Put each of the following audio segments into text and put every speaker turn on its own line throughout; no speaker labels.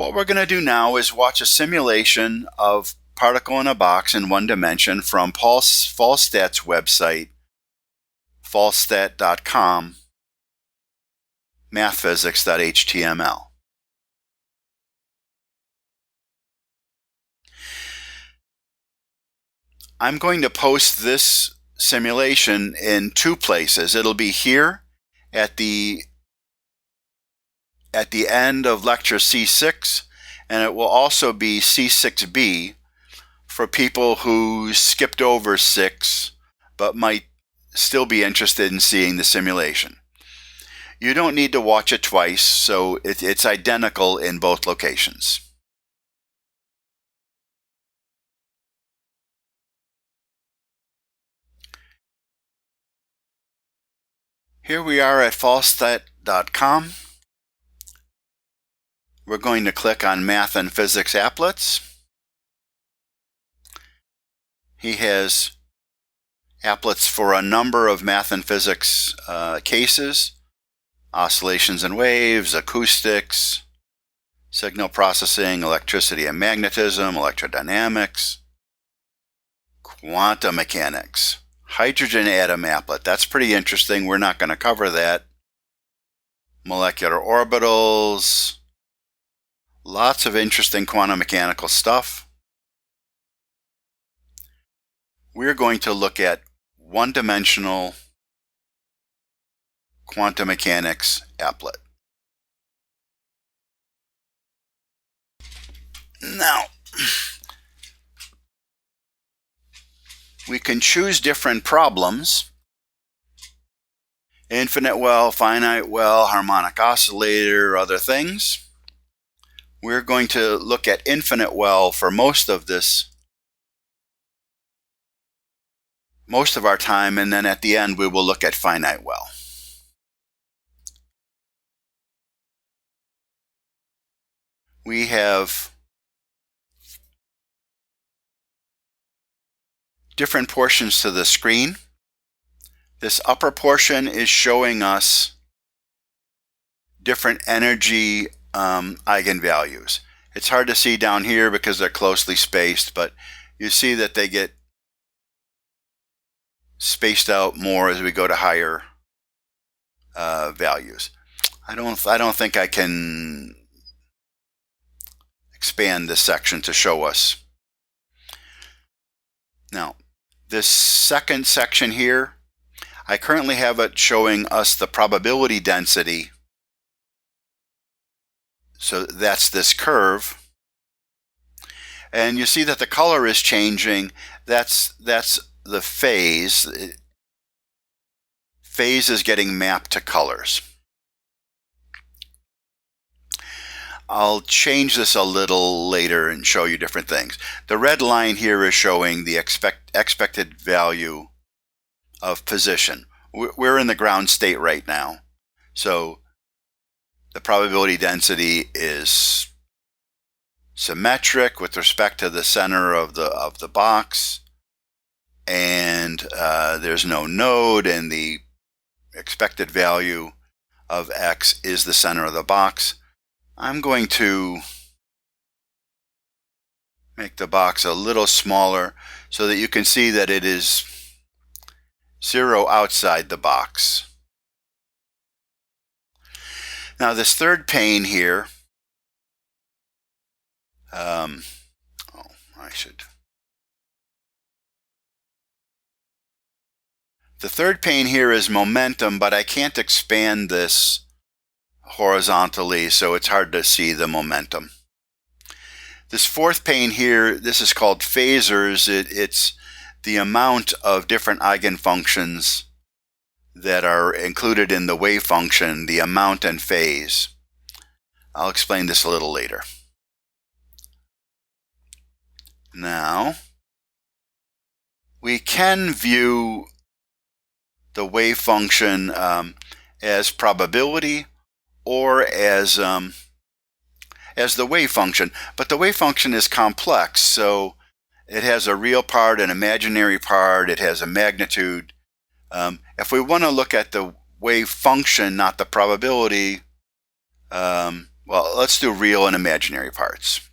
What we're going to do now is watch a simulation of particle in a box in one dimension from Falstat's website, falstat.com, mathphysics.html. I'm going to post this simulation in two places. It'll be here at the end of lecture C6, and it will also be C6b for people who skipped over 6 but might still be interested in seeing the simulation. You don't need to watch it twice, so it's identical in both locations. Here we are at falstat.com. We're going to click on Math and Physics Applets. He has applets for a number of math and physics cases: oscillations and waves, acoustics, signal processing, electricity and magnetism, electrodynamics, quantum mechanics, hydrogen atom applet. That's pretty interesting. We're not going to cover that. Molecular orbitals. Lots of interesting quantum mechanical stuff. We're going to look at one-dimensional quantum mechanics applet. Now, we can choose different problems: infinite well, finite well, harmonic oscillator, other things. We're going to look at infinite well for most of our time, and then at the end we will look at finite well. We have different portions to the screen. This upper portion is showing us different energy eigenvalues. It's hard to see down here because they're closely spaced, but you see that they get spaced out more as we go to higher values. I don't think I can expand this section to show us. Now, this second section here, I currently have it showing us the probability density. So that's this curve. And you see that the color is changing. That's the phase. Phase is getting mapped to colors. I'll change this a little later and show you different things. The red line here is showing the expected value of position. We're in the ground state right now, so the probability density is symmetric with respect to the center of the box, and there's no node, and the expected value of x is the center of the box. I'm going to make the box a little smaller so that you can see that it is 0 outside the box. Now this third pane here, the third pane here is momentum, but I can't expand this horizontally, so it's hard to see the momentum. This fourth pane here, this is called phasors. It's the amount of different eigenfunctions that are included in the wave function, the amount and phase. I'll explain this a little later. Now, we can view the wave function as probability or as the wave function, but the wave function is complex, so it has a real part, an imaginary part, it has a magnitude. If we want to look at the wave function, not the probability, well, Well, let's do real and imaginary parts.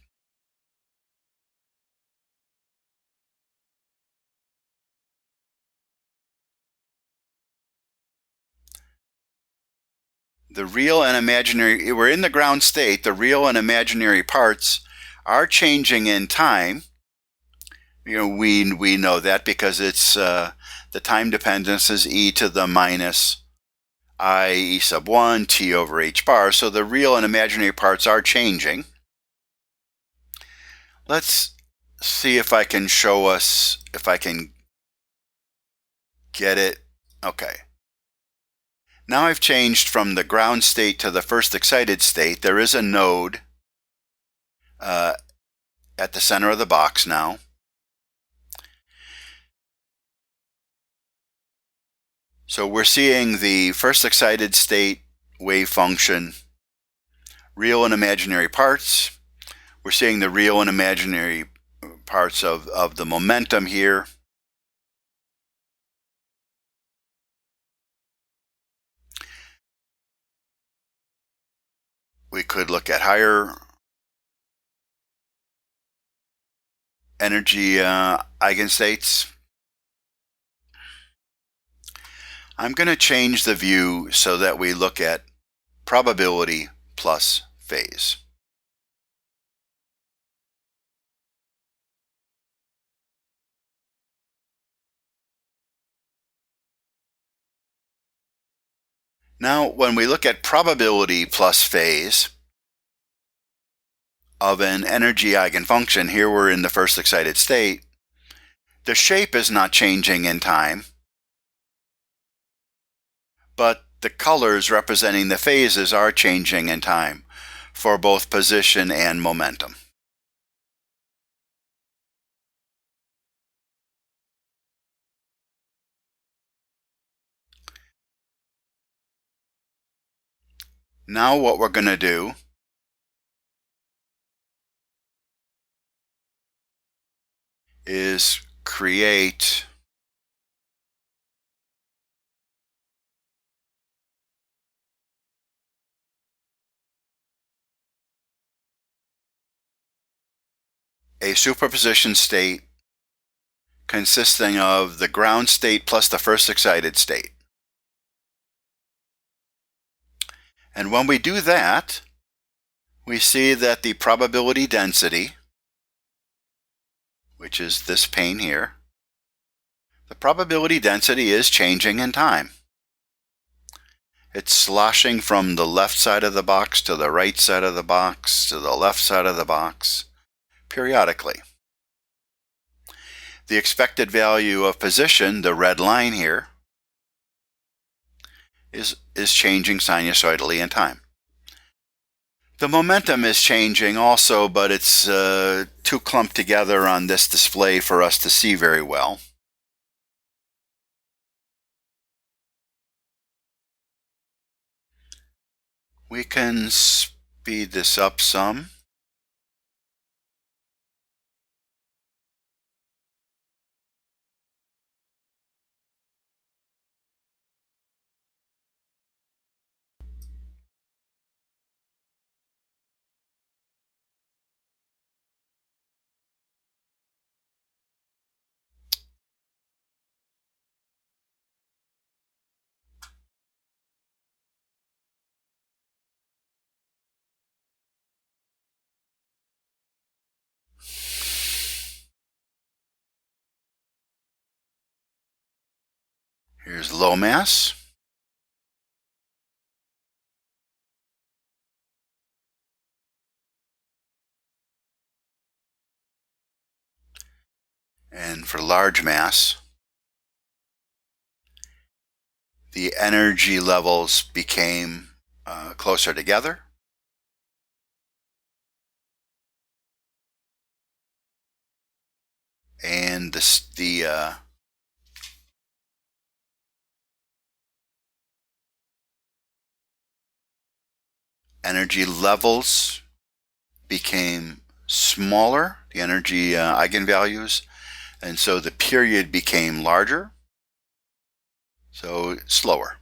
The real and imaginary, we're in the ground state. The real and imaginary parts are changing in time. We know that because it's the time dependence is e to the minus I e sub 1 t over h bar. So the real and imaginary parts are changing. Let's see if I can show us, if I can get it. Okay. Now I've changed from the ground state to the first excited state. There is a node at the center of the box now. So we're seeing the first excited state wave function, real and imaginary parts. We're seeing the real and imaginary parts of the momentum here. We could look at higher energy eigenstates. I'm going to change the view so that we look at probability plus phase. Now, when we look at probability plus phase of an energy eigenfunction, here we're in the first excited state, the shape is not changing in time, but the colors representing the phases are changing in time for both position and momentum. Now what we're going to do is create a superposition state consisting of the ground state plus the first excited state. And when we do that, we see that the probability density, which is this pane here, the probability density is changing in time. It's sloshing from the left side of the box to the right side of the box to the left side of the box periodically. The expected value of position, the red line here, is changing sinusoidally in time. The momentum is changing also, but it's too clumped together on this display for us to see very well. We can speed this up some. Here's low mass. And for large mass, the energy levels became closer together. And the energy levels became smaller, the energy eigenvalues, and so the period became larger, so slower.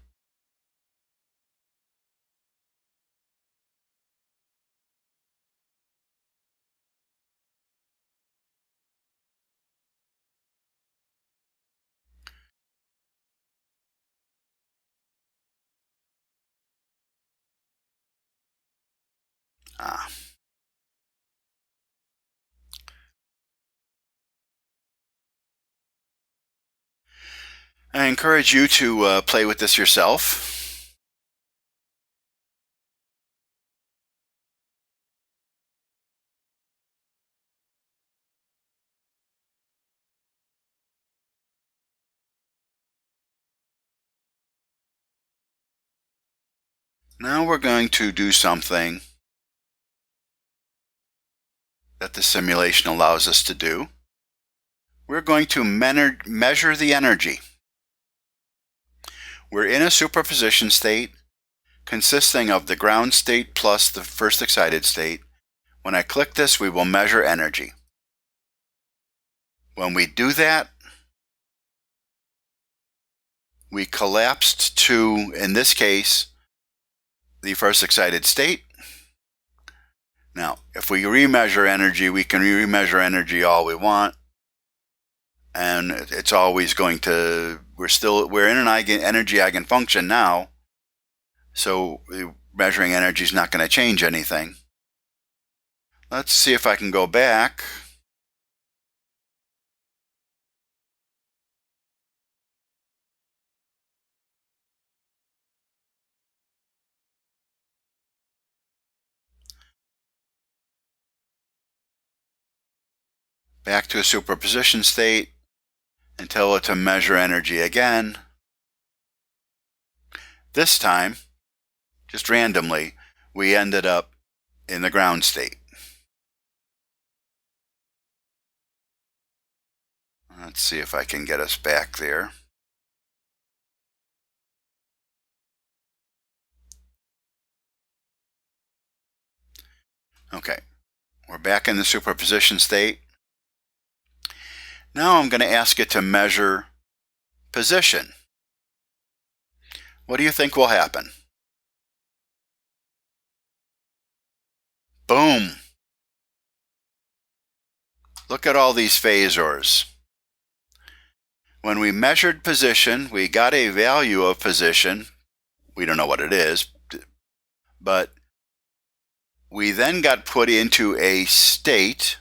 I encourage you to play with this yourself. Now we're going to do something that the simulation allows us to do. We're going to measure the energy. We're in a superposition state consisting of the ground state plus the first excited state. When I click this, we will measure energy. When we do that, we collapsed to, in this case, the first excited state. Now, if we remeasure energy, we can remeasure energy all we want, and it's always going to, we're in an energy eigenfunction now, so measuring energy is not going to change anything. Let's see if I can go back. Back to a superposition state and tell it to measure energy again. This time, just randomly, we ended up in the ground state. Let's see if I can get us back there. Okay, we're back in the superposition state. Now I'm going to ask it to measure position. What do you think will happen? Boom! Look at all these phasors. When we measured position, we got a value of position. We don't know what it is, but we then got put into a state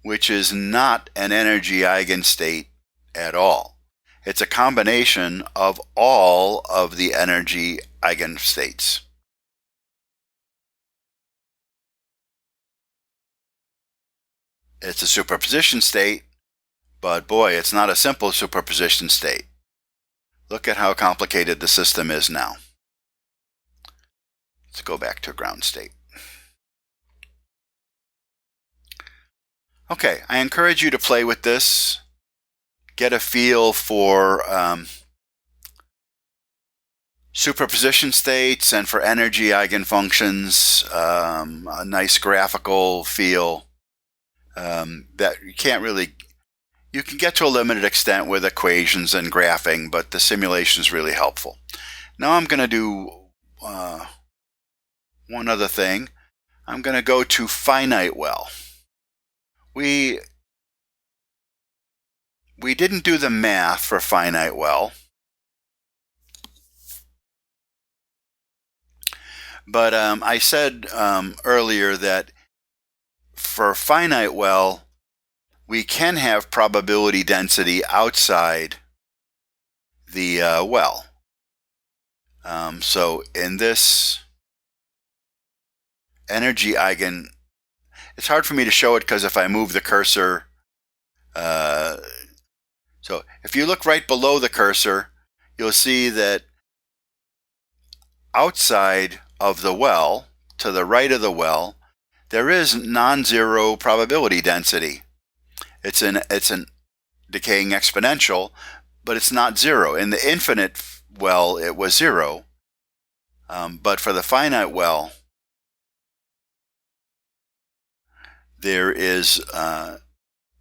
which is not an energy eigenstate at all. It's a combination of all of the energy eigenstates. It's a superposition state, but boy, it's not a simple superposition state. Look at how complicated the system is now. Let's go back to ground state. Okay, I encourage you to play with this, get a feel for superposition states and for energy eigenfunctions, a nice graphical feel that you can't really, you can get to a limited extent with equations and graphing, but the simulation is really helpful. Now I'm going to do one other thing. I'm going to go to finite well. We didn't do the math for finite well, but I said earlier that for finite well, we can have probability density outside the well. So in this energy eigen, it's hard for me to show it because if I move the cursor, so if you look right below the cursor, you'll see that outside of the well, to the right of the well, there is non-zero probability density. It's an decaying exponential, but it's not zero. In the infinite well, it was zero, but for the finite well, there is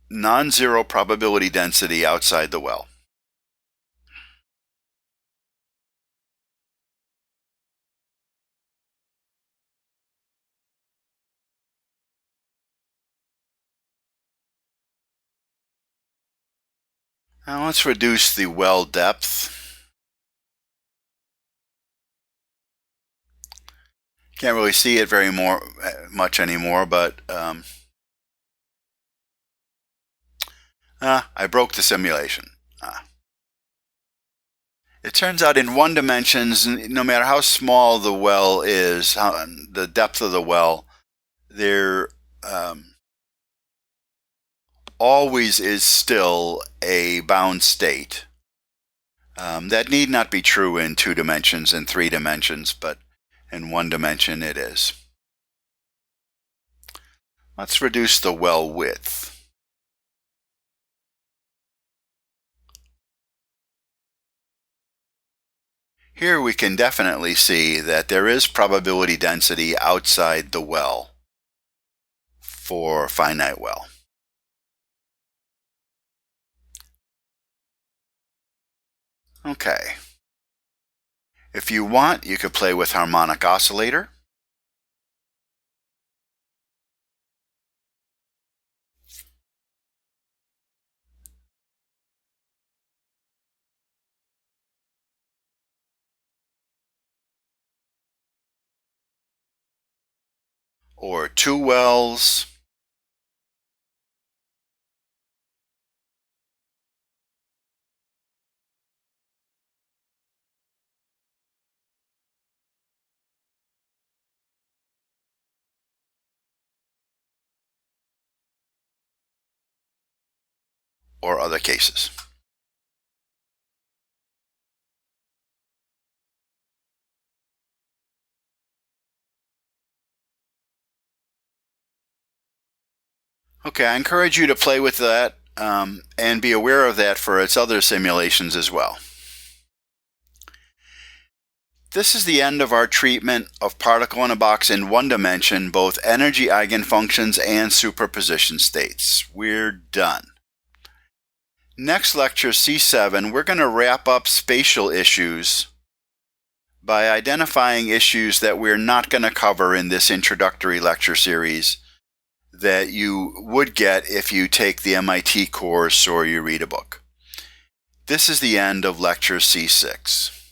non-zero probability density outside the well. Now let's reduce the well depth. Can't really see it very much anymore, but I broke the simulation. It turns out in one dimensions, no matter how small the well is, the depth of the well, there always is still a bound state. That need not be true in 2 dimensions and 3 dimensions, but in 1 dimension it is. Let's reduce the well width. Here we can definitely see that there is probability density outside the well for finite well. Okay. If you want, you could play with harmonic oscillator. Or 2 wells. Or other cases. Okay, I encourage you to play with that and be aware of that for its other simulations as well. This is the end of our treatment of particle in a box in 1 dimension, both energy eigenfunctions and superposition states. We're done. Next lecture, C7, we're going to wrap up spatial issues by identifying issues that we're not going to cover in this introductory lecture series that you would get if you take the MIT course or you read a book. This is the end of lecture C6.